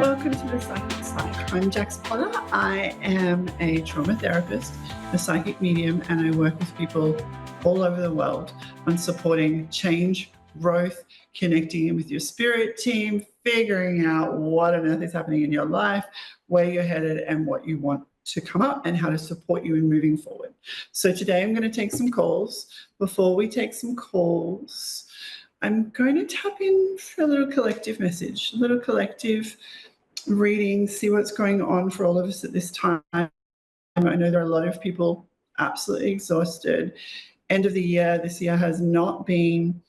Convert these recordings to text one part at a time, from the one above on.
Welcome to the Psych. I'm Jax Potter. I am a trauma therapist, a psychic medium, and I work with people all over the world on supporting change, growth, connecting in with your spirit team, figuring out what on earth is happening in your life, where you're headed, and what you want to come up and how to support you in moving forward. So today I'm going to take some calls. Before we take some calls, I'm going to tap in for a little collective message, a little collective reading, see what's going on for all of us at this time. I know there are a lot of people absolutely exhausted. End of the year, this year has not been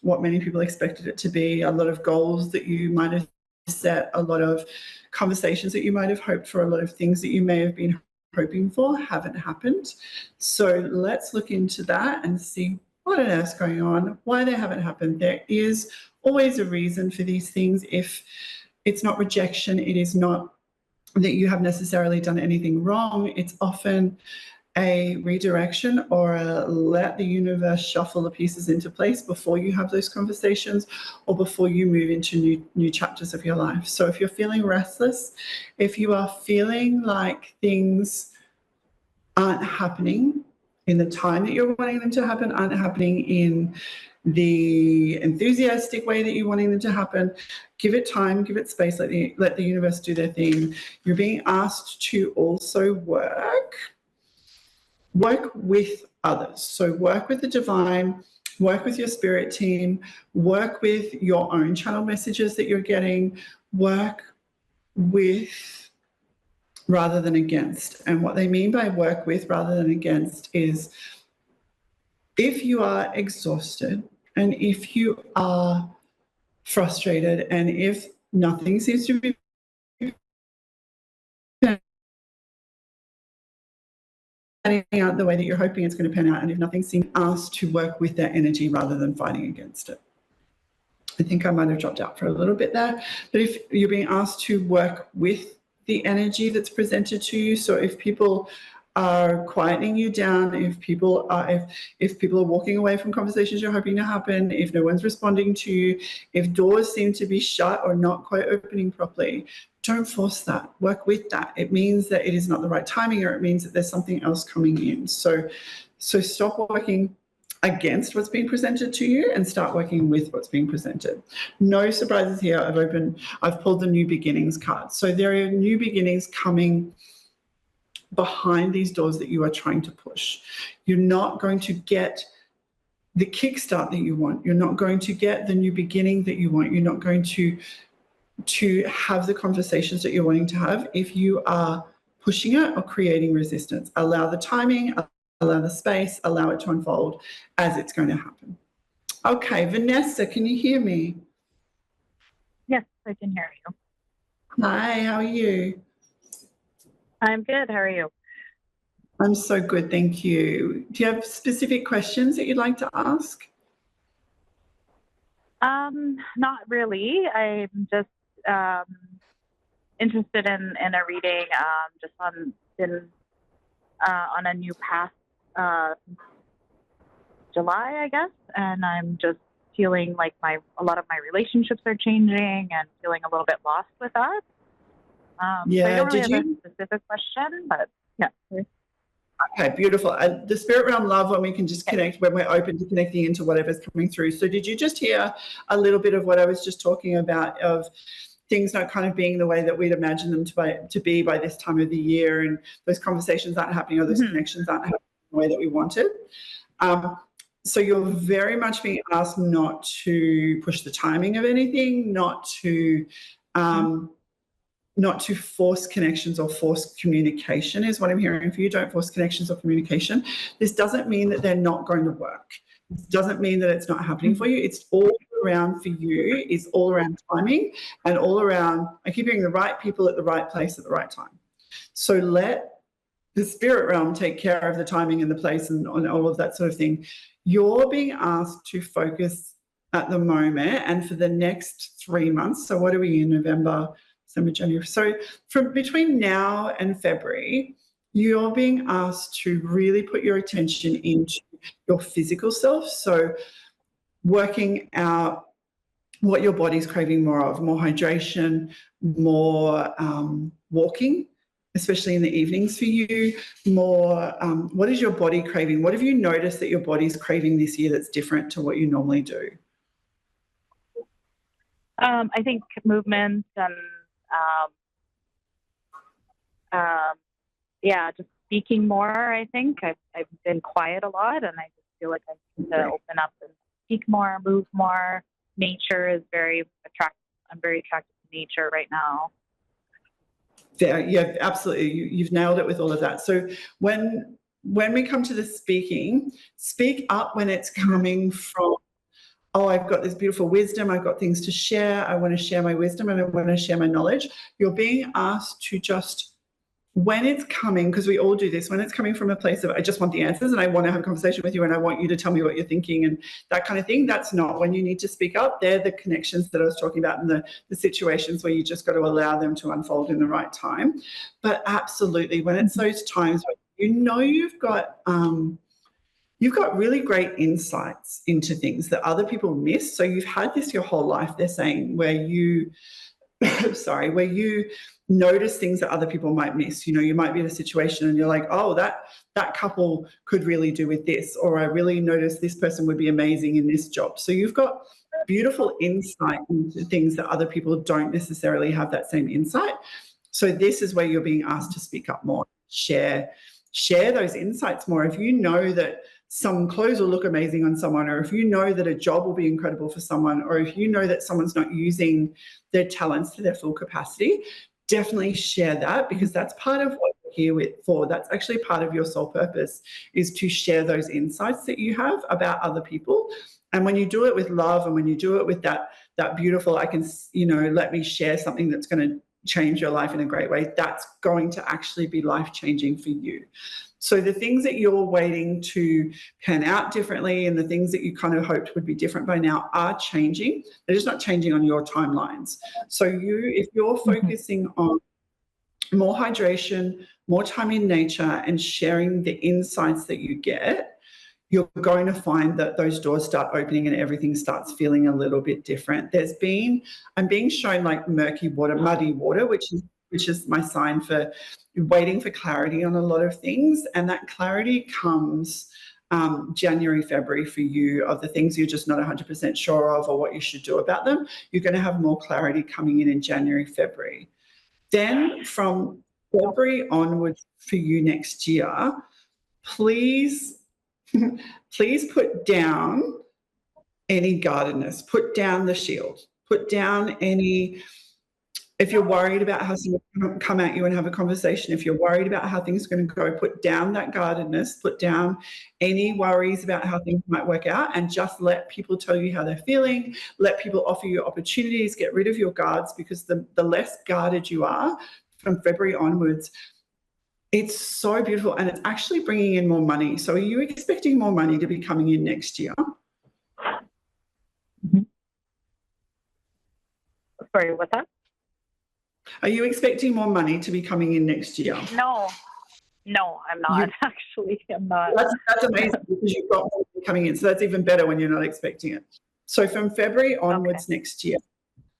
what many people expected it to be. A lot of goals that you might have set, a lot of conversations that you might have hoped for, a lot of things that you may have been hoping for haven't happened. So let's look into that and see what on earth's going on, why they haven't happened. There is always a reason for these things. If it's not rejection, it is not that you have necessarily done anything wrong. It's often a redirection or a let the universe shuffle the pieces into place before you have those conversations or before you move into new chapters of your life. So if you're feeling restless, if you are feeling like things aren't happening in the time that you're wanting them to happen, aren't happening in the enthusiastic way that you're wanting them to happen, give it time, give it space, let the universe do their thing. You're being asked to also work with others. So work with the divine, work with your spirit team, work with your own channel messages that you're getting, work with rather than against. And what they mean by work with rather than against is if you are exhausted and if you are frustrated and if nothing seems to be panning out the way that you're hoping it's going to pan out, and if nothing seems asked to work with that energy rather than fighting against it. I think I might have dropped out for a little bit there, but if you're being asked to work with the energy that's presented to you, so if people are quieting you down, if people are walking away from conversations you're hoping to happen, if no one's responding to you, if doors seem to be shut or not quite opening properly, don't force that. Work with that. It means that it is not the right timing, or it means that there's something else coming in. So stop working against what's being presented to you and start working with what's being presented. No surprises here. I've pulled the new beginnings card. So there are new beginnings coming behind these doors that you are trying to push. You're not going to get the kickstart that you want. You're not going to get the new beginning that you want. You're not going to have the conversations that you're wanting to have if you are pushing it or creating resistance. Allow the timing, allow the space, allow it to unfold as it's going to happen. Okay, Vanessa, can you hear me? Yes, I can hear you. Hi, how are you? I'm good. How are you? I'm so good, thank you. Do you have specific questions that you'd like to ask? Not really. I'm just interested in a reading, just on a new path, July, I guess, and I'm just feeling like a lot of my relationships are changing and feeling a little bit lost with that. So I don't really have a specific question, but yeah. Okay, beautiful. The spirit realm love when we can just connect, when we're open to connecting into whatever's coming through. So did you just hear a little bit of what I was just talking about, of things not kind of being the way that we'd imagine them to be by this time of the year, and those conversations aren't happening, or those connections aren't happening the way that we wanted? So you're very much being asked not to push the timing of anything, not to force connections or force communication is what I'm hearing for you. Don't force connections or communication. This doesn't mean that they're not going to work. It doesn't mean that it's not happening for you. It's all around for you, is all around timing and all around, I keep hearing, the right people at the right place at the right time. So let the spirit realm take care of the timing and the place and all of that sort of thing. You're being asked to focus at the moment and for the next 3 months. So what are we in, November, December, January? So from between now and February, you're being asked to really put your attention into your physical self. So working out what your body's craving more of, more hydration, more walking, especially in the evenings for you, more, what is your body craving? What have you noticed that your body's craving this year that's different to what you normally do? I think movement and, just speaking more, I think. I've been quiet a lot, and I just feel like I need to open up and speak more, move more. Nature is very attractive. I'm very attracted to nature right now. Yeah, absolutely. You've nailed it with all of that. So when we come to the speaking, speak up when it's coming from, oh, I've got this beautiful wisdom, I've got things to share, I want to share my wisdom and I want to share my knowledge. You're being asked to just, when it's coming, because we all do this, when it's coming from a place of, I just want the answers and I want to have a conversation with you and I want you to tell me what you're thinking and that kind of thing, that's not when you need to speak up. They're the connections that I was talking about and the situations where you just got to allow them to unfold in the right time. But absolutely, when it's those times where you know you've got really great insights into things that other people miss. So you've had this your whole life, they're saying, where you where you notice things that other people might miss. You know, you might be in a situation and you're like, oh, that couple could really do with this, or I really noticed this person would be amazing in this job. So you've got beautiful insight into things that other people don't necessarily have that same insight. So this is where you're being asked to speak up more, share those insights more. If you know that some clothes will look amazing on someone, or if you know that a job will be incredible for someone, or if you know that someone's not using their talents to their full capacity, definitely share that, because that's part of what you're here for. That's actually part of your soul purpose, is to share those insights that you have about other people. And when you do it with love, and when you do it with that beautiful, I can, let me share something that's going to change your life in a great way, that's going to actually be life-changing for you. So the things that you're waiting to pan out differently and the things that you kind of hoped would be different by now are changing. They're just not changing on your timelines. So if you're focusing on more hydration, more time in nature, and sharing the insights that you get, you're going to find that those doors start opening and everything starts feeling a little bit different. I'm being shown like muddy water, which is my sign for waiting for clarity on a lot of things. And that clarity comes January, February for you, of the things you're just not 100% sure of or what you should do about them. You're going to have more clarity coming in January, February. Then from February onwards for you next year, please put down any guardedness, put down the shield, put down any, if you're worried about how someone's going to come at you and have a conversation, if you're worried about how things are going to go, put down that guardedness, put down any worries about how things might work out, and just let people tell you how they're feeling, let people offer you opportunities, get rid of your guards, because the less guarded you are from February onwards, it's so beautiful, and it's actually bringing in more money. So are you expecting more money to be coming in next year? Mm-hmm. Sorry, what's that? Are you expecting more money to be coming in next year? No, I'm not. Actually, I'm not. That's amazing, because you've got more coming in. So that's even better when you're not expecting it. So from February onwards next year,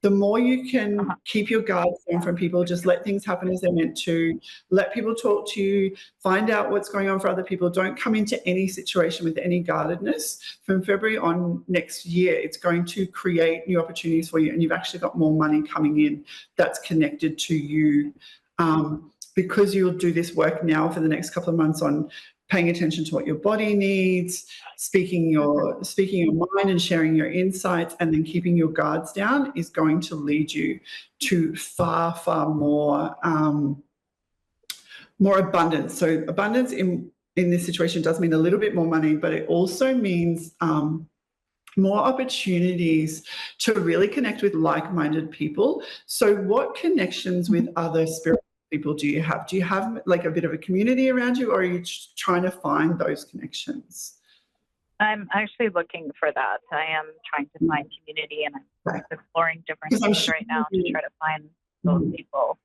the more you can keep your guards down from people, just let things happen as they're meant to, let people talk to you, find out what's going on for other people. Don't come into any situation with any guardedness. From February on next year, it's going to create new opportunities for you, and you've actually got more money coming in that's connected to you, because you'll do this work now for the next couple of months on paying attention to what your body needs, speaking your mind and sharing your insights, and then keeping your guards down is going to lead you to far, far more abundance. So abundance in this situation does mean a little bit more money, but it also means more opportunities to really connect with like-minded people. So what connections with other spiritual people do you have? Do you have like a bit of a community around you, or are you trying to find those connections? I'm actually looking for that. I am trying to find community, and I'm exploring different things right now to try to find those people.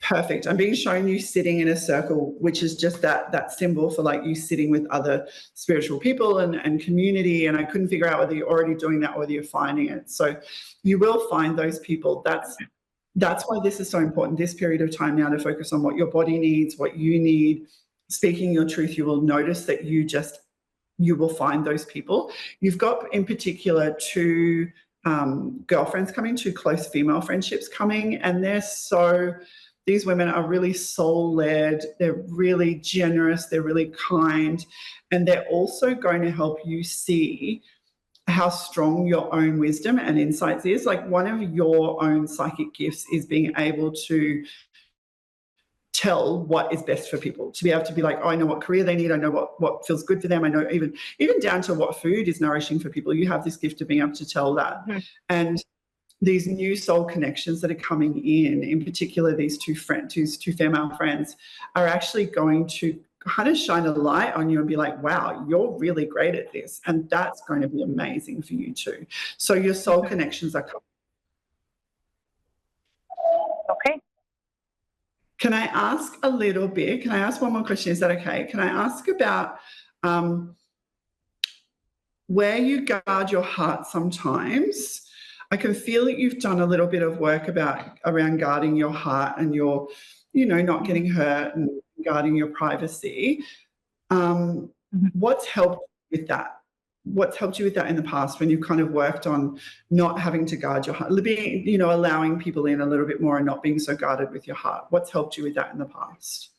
Perfect. I'm being shown you sitting in a circle, which is just that symbol for like you sitting with other spiritual people and community. And I couldn't figure out whether you're already doing that or whether you're finding it. So you will find those people. That's why this is so important, this period of time now, to focus on what your body needs, what you need. Speaking your truth, you will notice that you will find those people. You've got in particular two girlfriends coming, two close female friendships coming, and these women are really soul-led, they're really generous, they're really kind, and they're also going to help you see how strong your own wisdom and insights is. Like, one of your own psychic gifts is being able to tell what is best for people, to be able to be like, oh, I know what career they need, I know what feels good for them, I know even down to what food is nourishing for people. You have this gift of being able to tell that. Mm-hmm. And these new soul connections that are coming in particular, these two female friends, are actually going to kind of shine a light on you and be like, wow, you're really great at this. And that's going to be amazing for you too. So your soul connections are coming. Okay. Can I ask a little bit? Can I ask one more question? Is that okay? Can I ask about where you guard your heart sometimes? I can feel that you've done a little bit of work around guarding your heart and your, not getting hurt and guarding your privacy. What's helped with that? What's helped you with that in the past when you've kind of worked on not having to guard your heart, being, allowing people in a little bit more and not being so guarded with your heart? What's helped you with that in the past?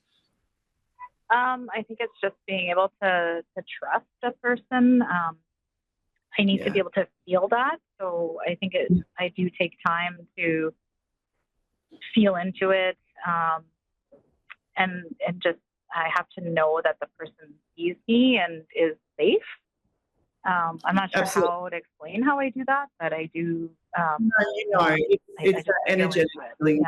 I think it's just being able to trust a person. I need to be able to feel that. So I think I do take time to feel into it. And just, I have to know that the person sees me and is safe. I'm not sure how to explain how I do that, but I do. It's the energetic feeling.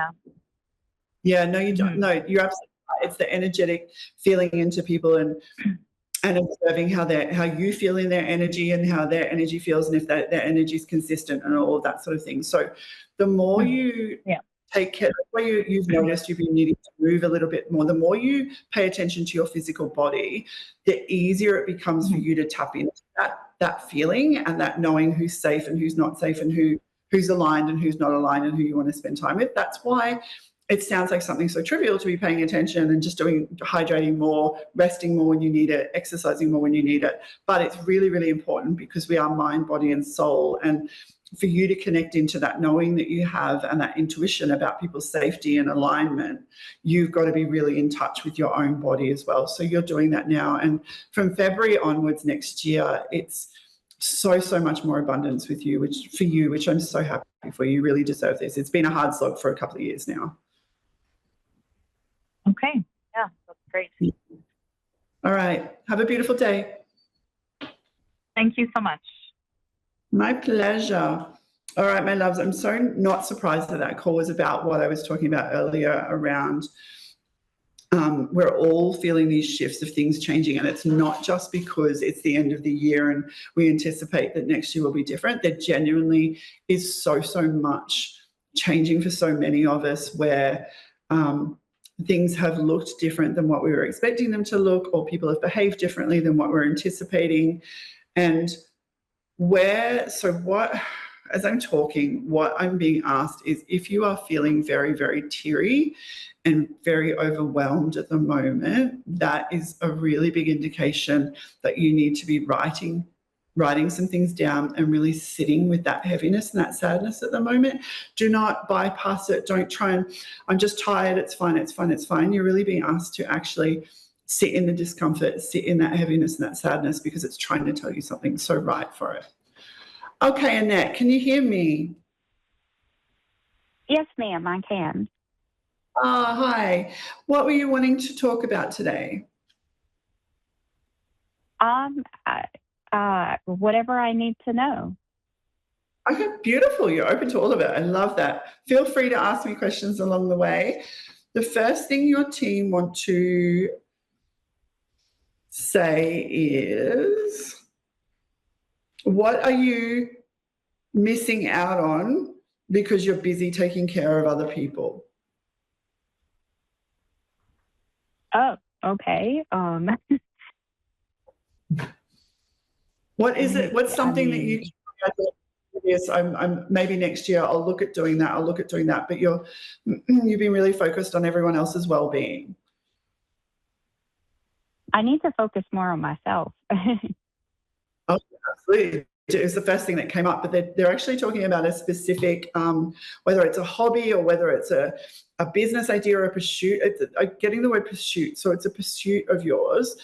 Yeah, no, you don't. No, you're absolutely right. It's the energetic feeling into people and observing how you feel in their energy and how their energy feels, and if their energy is consistent and all of that sort of thing. So the more you take care, the more you've noticed you've been needing to move a little bit more, the more you pay attention to your physical body, the easier it becomes for you to tap into that feeling and that knowing who's safe and who's not safe and who's aligned and who's not aligned and who you want to spend time with. That's why it sounds like something so trivial to be paying attention and just hydrating more, resting more when you need it, exercising more when you need it. But it's really, really important because we are mind, body, and soul. And for you to connect into that knowing that you have and that intuition about people's safety and alignment, you've got to be really in touch with your own body as well. So you're doing that now. And from February onwards next year, it's so much more abundance with you, which I'm so happy for. You really deserve this. It's been a hard slog for a couple of years now. Okay. Yeah, that's great. All right. Have a beautiful day. Thank you so much. My pleasure. All right, my loves. I'm so not surprised that call was about what I was talking about earlier around we're all feeling these shifts of things changing, and it's not just because it's the end of the year and we anticipate that next year will be different. There genuinely is so much changing for so many of us where things have looked different than what we were expecting them to look, or people have behaved differently than what we're anticipating. And as I'm talking, what I'm being asked is if you are feeling very, very teary and very overwhelmed at the moment, that is a really big indication that you need to be writing some things down and really sitting with that heaviness and that sadness at the moment. Do not bypass it. Don't try and, I'm just tired, it's fine, it's fine, it's fine. You're really being asked to actually sit in the discomfort, sit in that heaviness and that sadness, because it's trying to tell you something. So right for it. Okay, Annette, can you hear me? Yes, ma'am, I can. Hi. What were you wanting to talk about today? Whatever I need to know. Okay, beautiful. You're open to all of it. I love that. Feel free to ask me questions along the way. The first thing your team want to say is, what are you missing out on because you're busy taking care of other people? Oh, okay. What is it? What's something that you? Yes, I'm maybe next year I'll look at doing that. I'll look at doing that. But you've been really focused on everyone else's well-being. I need to focus more on myself. Oh, absolutely. It was the first thing that came up, but they're actually talking about a specific, whether it's a hobby or whether it's a business idea or a pursuit. Getting the word pursuit. So it's a pursuit of yours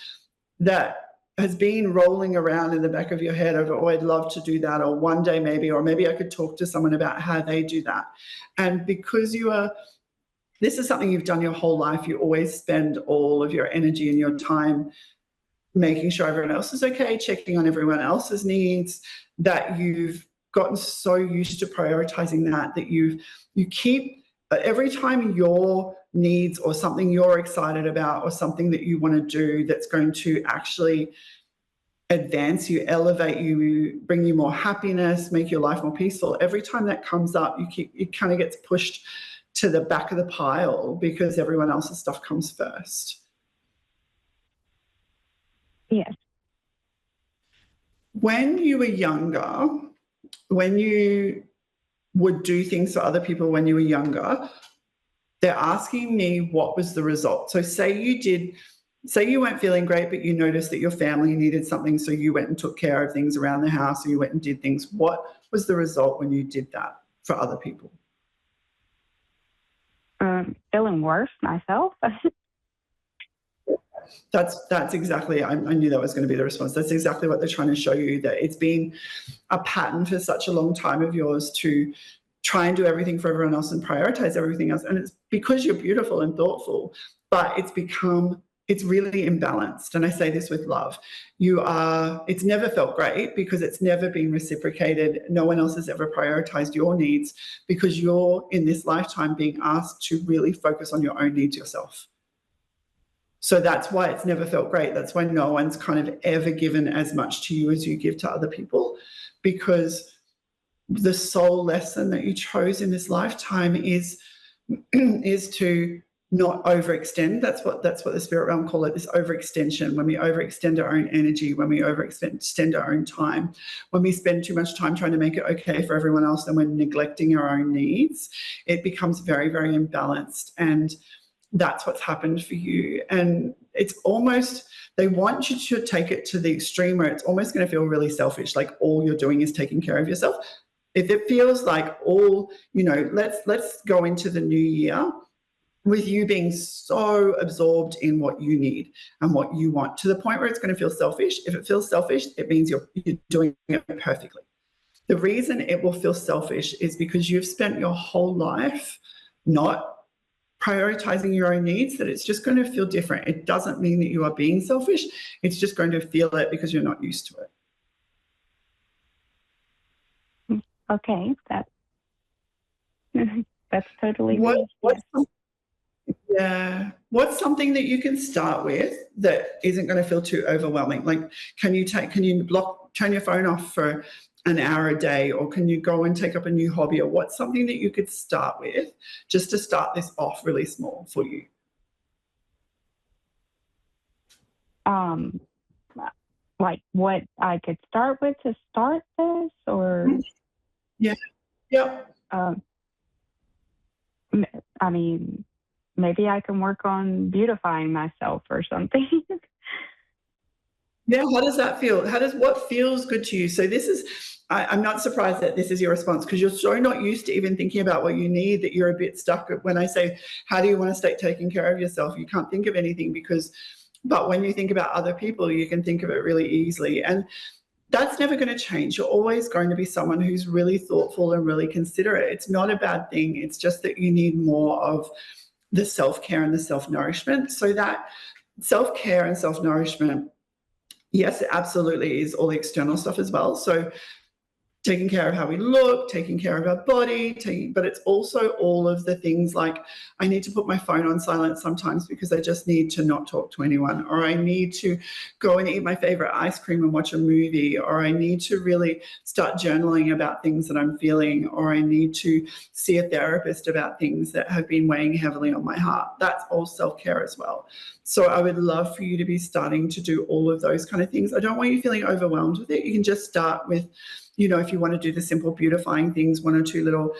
that has been rolling around in the back of your head of, oh, I'd love to do that, or one day maybe, or maybe I could talk to someone about how they do that. And because this is something you've done your whole life, you always spend all of your energy and your time making sure everyone else is okay, checking on everyone else's needs, that you've gotten so used to prioritizing that you keep, every time your needs or something you're excited about or something that you want to do that's going to actually advance you, elevate you, bring you more happiness, make your life more peaceful, every time that comes up, it kind of gets pushed to the back of the pile because everyone else's stuff comes first. Yes. When you were younger, when you would do things for other people when you were younger, they're asking me what was the result. So say you weren't feeling great, but you noticed that your family needed something, so you went and took care of things around the house, or you went and did things. What was the result when you did that for other people? Feeling worse myself. That's exactly, I knew that was going to be the response. That's exactly what they're trying to show you, that it's been a pattern for such a long time of yours to try and do everything for everyone else and prioritize everything else. And it's because you're beautiful and thoughtful, but it's really imbalanced. And I say this with love. It's never felt great because it's never been reciprocated. No one else has ever prioritized your needs because you're in this lifetime being asked to really focus on your own needs yourself. So that's why it's never felt great. That's why no one's kind of ever given as much to you as you give to other people, because the sole lesson that you chose in this lifetime is to not overextend. That's what the spirit realm call it, this overextension. When we overextend our own energy, when we overextend our own time, when we spend too much time trying to make it okay for everyone else and we're neglecting our own needs, it becomes very, very imbalanced. And that's what's happened for you. And it's almost, they want you to take it to the extreme where it's almost going to feel really selfish, like all you're doing is taking care of yourself. If it feels like let's go into the new year with you being so absorbed in what you need and what you want, to the point where it's going to feel selfish. If it feels selfish, it means you're doing it perfectly. The reason it will feel selfish is because you've spent your whole life not prioritizing your own needs, that it's just going to feel different. It doesn't mean that you are being selfish. It's just going to feel it because you're not used to it. Okay, that's totally right. What's something that you can start with that isn't going to feel too overwhelming? Like, can you turn your phone off for an hour a day, or can you go and take up a new hobby, or what's something that you could start with just to start this off really small for you? Like what I could start with to start this, or yeah. I mean, maybe I can work on beautifying myself or something. Yeah, how does that feel? What feels good to you? So I'm not surprised that this is your response, because you're so not used to even thinking about what you need that you're a bit stuck. When I say, how do you want to stay taking care of yourself? You can't think of anything but when you think about other people, you can think of it really easily. And that's never going to change. You're always going to be someone who's really thoughtful and really considerate. It's not a bad thing. It's just that you need more of the self-care and the self-nourishment. So that self-care and self-nourishment, yes, it absolutely is all the external stuff as well. So taking care of how we look, taking care of our body, but it's also all of the things like, I need to put my phone on silent sometimes because I just need to not talk to anyone, or I need to go and eat my favorite ice cream and watch a movie, or I need to really start journaling about things that I'm feeling, or I need to see a therapist about things that have been weighing heavily on my heart. That's all self-care as well. So I would love for you to be starting to do all of those kind of things. I don't want you feeling overwhelmed with it. You can just start with, if you want to do the simple beautifying things, 1 or 2 little,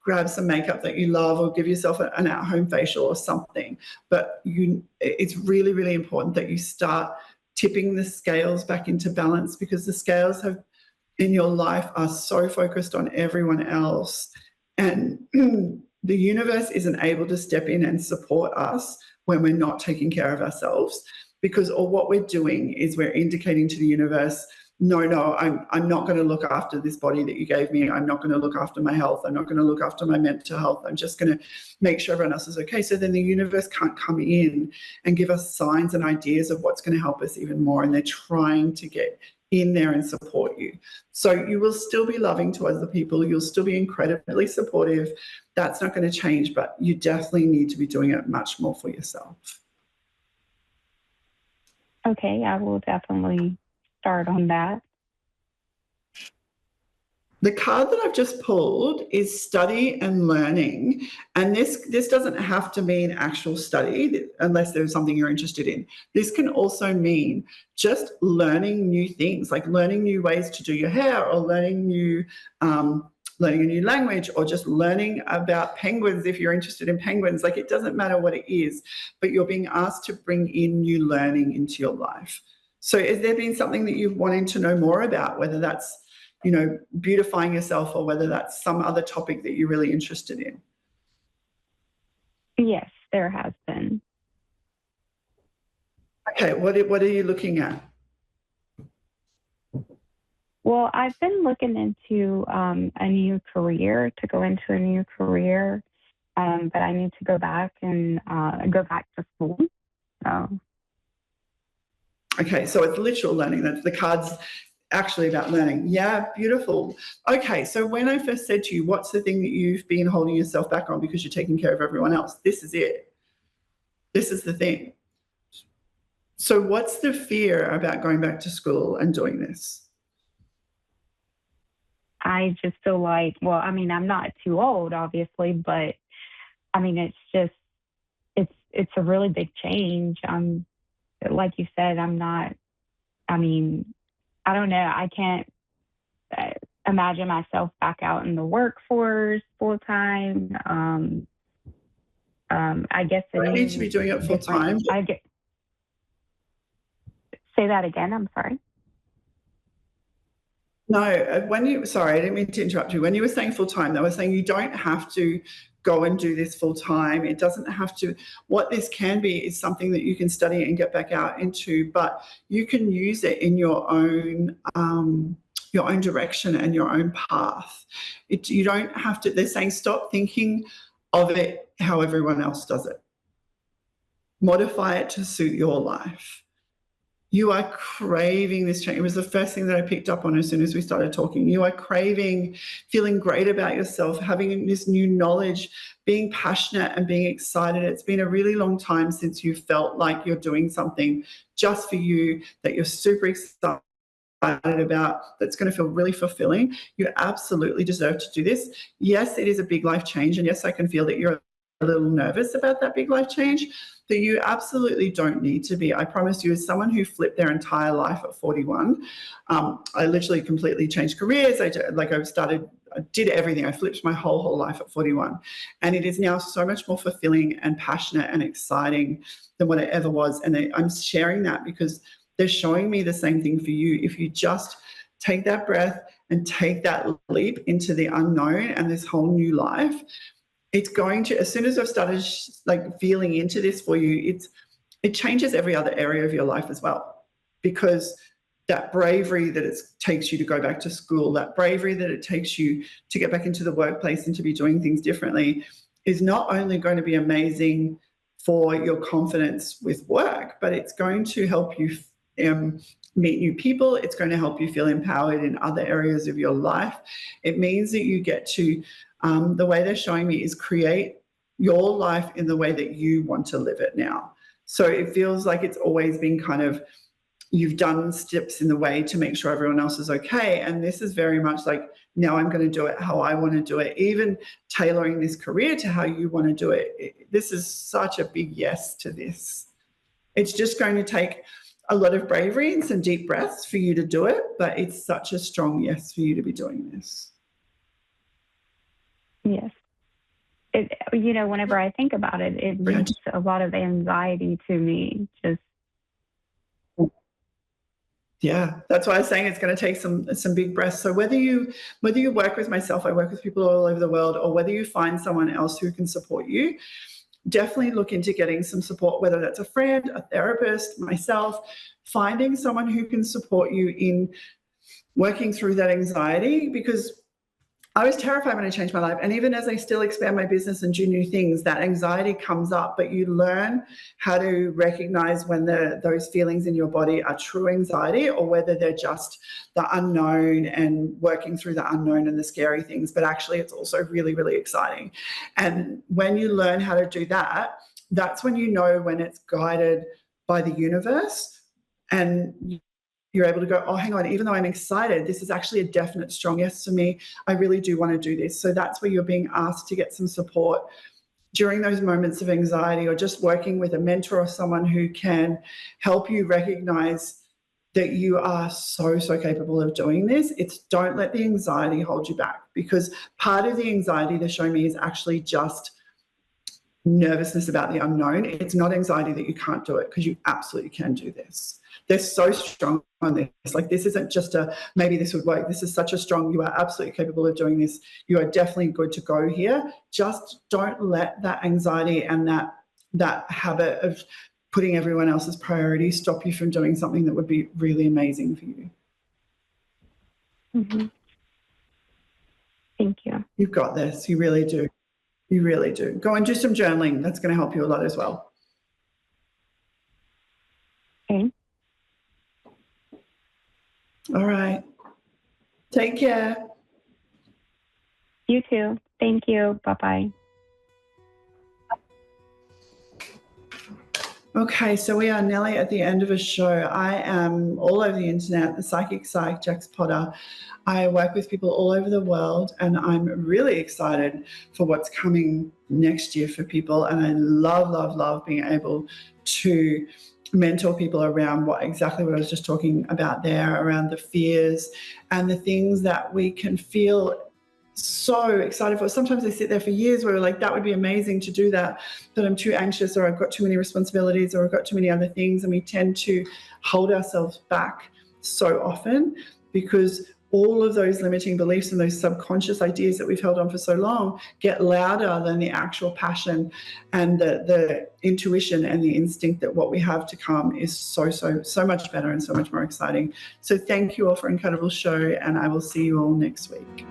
grab some makeup that you love or give yourself an at-home facial or something. But it's really, really important that you start tipping the scales back into balance, because the scales in your life are so focused on everyone else. And the universe isn't able to step in and support us when we're not taking care of ourselves, because what we're doing is we're indicating to the universe, no, I'm not going to look after this body that you gave me. I'm not going to look after my health. I'm not going to look after my mental health. I'm just going to make sure everyone else is okay. So then the universe can't come in and give us signs and ideas of what's going to help us even more. And they're trying to get in there and support you. So you will still be loving to other people. You'll still be incredibly supportive. That's not going to change, but you definitely need to be doing it much more for yourself. Okay, I will definitely start on that. The card that I've just pulled is study and learning. And this doesn't have to mean actual study unless there's something you're interested in. This can also mean just learning new things, like learning new ways to do your hair, or learning a new language, or just learning about penguins if you're interested in penguins. Like, it doesn't matter what it is, but you're being asked to bring in new learning into your life. So has there been something that you've wanted to know more about, whether that's beautifying yourself, or whether that's some other topic that you're really interested in? Yes, there has been. Okay, what are you looking at? Well, I've been looking into a new career, to go into a new career, but I need to go back and go back to school. So. Okay, so it's literal learning. That's the card's actually about learning. Yeah, beautiful. Okay, so when I first said to you, what's the thing that you've been holding yourself back on because you're taking care of everyone else? This is it. This is the thing. So what's the fear about going back to school and doing this? I just feel like, well, I mean, I'm not too old, obviously, but I mean, it's a really big change. Like you said, I don't know. I can't imagine myself back out in the workforce full time. I guess I need to be doing it full time. Say that again. I'm sorry. No, sorry, I didn't mean to interrupt you. When you were saying full time, I was saying you don't have to go and do this full time. It doesn't have to. What this can be is something that you can study and get back out into, but you can use it in your own direction and your own path. You don't have to. They're saying stop thinking of it how everyone else does it. Modify it to suit your life. You are craving this change. It was the first thing that I picked up on as soon as we started talking. You are craving feeling great about yourself, having this new knowledge, being passionate and being excited. It's been a really long time since you felt like you're doing something just for you, that you're super excited about, that's going to feel really fulfilling. You absolutely deserve to do this. Yes, it is a big life change. And yes, I can feel that you're a little nervous about that big life change, that you absolutely don't need to be. I promise you, as someone who flipped their entire life at 41, I literally completely changed careers. I did everything. I flipped my whole life at 41. And it is now so much more fulfilling and passionate and exciting than what it ever was. And I'm sharing that because they're showing me the same thing for you. If you just take that breath and take that leap into the unknown and this whole new life, it's going to, as soon as I've started feeling into this for you, it changes every other area of your life as well. Because that bravery that it takes you to go back to school, that bravery that it takes you to get back into the workplace and to be doing things differently, is not only going to be amazing for your confidence with work, but it's going to help you meet new people. It's going to help you feel empowered in other areas of your life. It means that you get to, the way they're showing me is create your life in the way that you want to live it now. So it feels like it's always been kind of, you've done steps in the way to make sure everyone else is okay. And this is very much like, now I'm going to do it how I want to do it, even tailoring this career to how you want to do it. This is such a big yes to this. It's just going to take a lot of bravery and some deep breaths for you to do it, but it's such a strong yes for you to be doing this. Yes. Whenever I think about it, it brings a lot of anxiety to me. Yeah, that's why I was saying it's going to take some big breaths. So whether you work with myself, I work with people all over the world, or whether you find someone else who can support you, definitely look into getting some support, whether that's a friend, a therapist, myself, finding someone who can support you in working through that anxiety, because I was terrified when I changed my life. And even as I still expand my business and do new things, that anxiety comes up, but you learn how to recognize when those feelings in your body are true anxiety or whether they're just the unknown and working through the unknown and the scary things. But actually, it's also really, really exciting. And when you learn how to do that, that's when you know when it's guided by the universe and you're able to go, oh, hang on, even though I'm excited, this is actually a definite strong yes for me. I really do want to do this. So that's where you're being asked to get some support during those moments of anxiety, or just working with a mentor or someone who can help you recognize that you are so capable of doing this. It's don't let the anxiety hold you back, because part of the anxiety, they show me, is actually just nervousness about the unknown. It's not anxiety that you can't do it, because you absolutely can do this. They're so strong on this. Like, this isn't just a maybe this would work. This is such a strong, you are absolutely capable of doing this. You are definitely good to go here. Just don't let that anxiety and that habit of putting everyone else's priorities stop you from doing something that would be really amazing for you. Mm-hmm. Thank you. You've got this. You really do. You really do. Go and do some journaling. That's going to help you a lot as well. Okay. All right. Take care. You too. Thank you. Bye-bye. Okay, so we are nearly at the end of a show. I am all over the internet, the Psych, Jax Potter. I work with people all over the world, and I'm really excited for what's coming next year for people. And I love being able to mentor people around exactly what I was just talking about there, around the fears and the things that we can feel so excited for. Sometimes I sit there for years where we're like, that would be amazing to do that, but I'm too anxious, or I've got too many responsibilities, or I've got too many other things. And we tend to hold ourselves back so often because all of those limiting beliefs and those subconscious ideas that we've held on for so long get louder than the actual passion and the intuition and the instinct that what we have to come is so much better and so much more exciting. So thank you all for an incredible show, and I will see you all next week.